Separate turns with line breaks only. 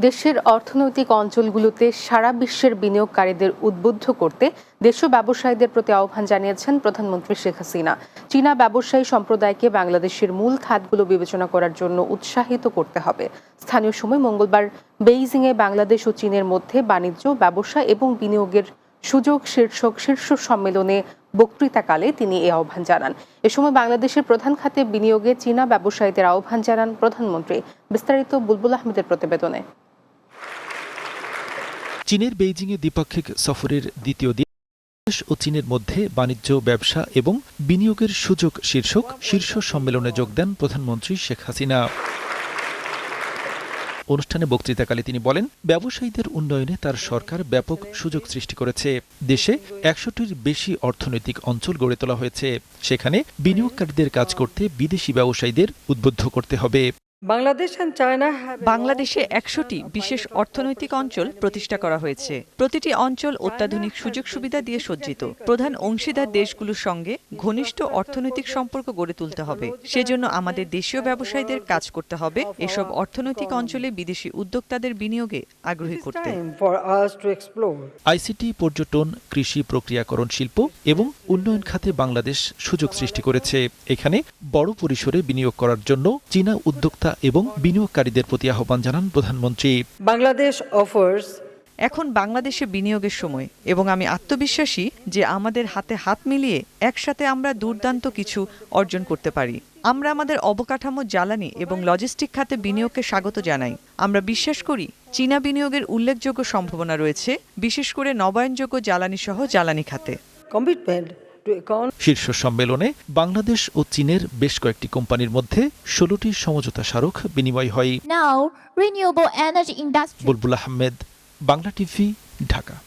দেশের অর্থনৈতিক অঞ্চলগুলোতে সারা বিশ্বের বিনিয়োগকারীদের উদ্বুদ্ধ করতে দেশীয় ব্যবসায়ীদের প্রতি আহ্বান জানিয়েছেন প্রধানমন্ত্রী শেখ হাসিনা। চীনা ব্যবসায়ী সম্প্রদায়কে বাংলাদেশের মূল খাতগুলো বিবেচনা করার জন্য উৎসাহিত করতে হবে। স্থানীয় সময় মঙ্গলবার বেইজিংয়ে বাংলাদেশ ও চীনের মধ্যে বাণিজ্য, ব্যবসা এবং বিনিয়োগের সুযোগ শীর্ষক শীর্ষ সম্মেলনে বক্তৃতাকালে তিনি এই আহ্বান জানান। এ সময় বাংলাদেশের প্রধান খাতে বিনিয়োগে চীনা ব্যবসায়ীদের আহ্বান জানান প্রধানমন্ত্রী। বিস্তারিত বুলবুল আহমেদের প্রতিবেদনে।
চীনের বেইজিংয়ে দ্বিপাক্ষিক সফরের দ্বিতীয় দিন বাংলাদেশ ও চীনের মধ্যে বাণিজ্য, ব্যবসা এবং বিনিয়োগের সুযোগ শীর্ষক শীর্ষ সম্মেলনে যোগ দেন প্রধানমন্ত্রী শেখ হাসিনা। অনুষ্ঠানে বক্তৃতাকালে তিনি বলেন, ব্যবসায়ীদের উন্নয়নে তার সরকার ব্যাপক সুযোগ সৃষ্টি করেছে। দেশে ১০০টির বেশি অর্থনৈতিক অঞ্চল গড়ে তোলা হয়েছে। সেখানে বিনিয়োগকারীদের কাজ করতে বিদেশি ব্যবসায়ীদের উদ্বুদ্ধ করতে হবে।
বাংলাদেশে ১০০টি বিশেষ অর্থনৈতিক অঞ্চল প্রতিষ্ঠা করা হয়েছে। প্রতিটি অঞ্চল অত্যাধুনিক সুযোগ সুবিধা দিয়ে সজ্জিত। প্রধান অংশীদার দেশগুলোর সঙ্গে ঘনিষ্ঠ অর্থনৈতিক সম্পর্ক গড়ে তুলতে হবে। সেজন্য আমাদের দেশীয় ব্যবসায়ীদের কাজ করতে হবে এসব অর্থনৈতিক অঞ্চলে বিদেশি উদ্যোক্তাদের বিনিয়োগে আগ্রহী করতে।
আইসিটি, পর্যটন, কৃষি, প্রক্রিয়াকরণ শিল্প এবং উন্নয়ন খাতে বাংলাদেশ সুযোগ সৃষ্টি করেছে। এখানে বড় পরিসরে বিনিয়োগ করার জন্য চীনা উদ্যোক্তা এবং বিনিয়োগকারীদের প্রতি আহ্বান জানান প্রধানমন্ত্রী।
এখন বাংলাদেশে বিনিয়োগের সময় এবং আমি আত্মবিশ্বাসী যে আমাদের হাতে হাত মিলিয়ে একসাথে আমরা দুর্দান্ত কিছু অর্জন করতে পারি। আমরা আমাদের অবকাঠামো, জ্বালানি এবং লজিস্টিক খাতে বিনিয়োগকে স্বাগত জানাই। আমরা বিশ্বাস করি চীনা বিনিয়োগের উল্লেখযোগ্য সম্ভাবনা রয়েছে, বিশেষ করে নবায়নযোগ্য জ্বালানি সহ জ্বালানি খাতে।
শীর্ষ সম্মেলনে বাংলাদেশ ও চীনের বেশ কয়েকটি কোম্পানির মধ্যে ১৬টি সমঝোতা স্মারক বিনিময় হয়।
Now, renewable energy industry.
বুলবুল আহমেদ, বাংলা টিভি, ঢাকা।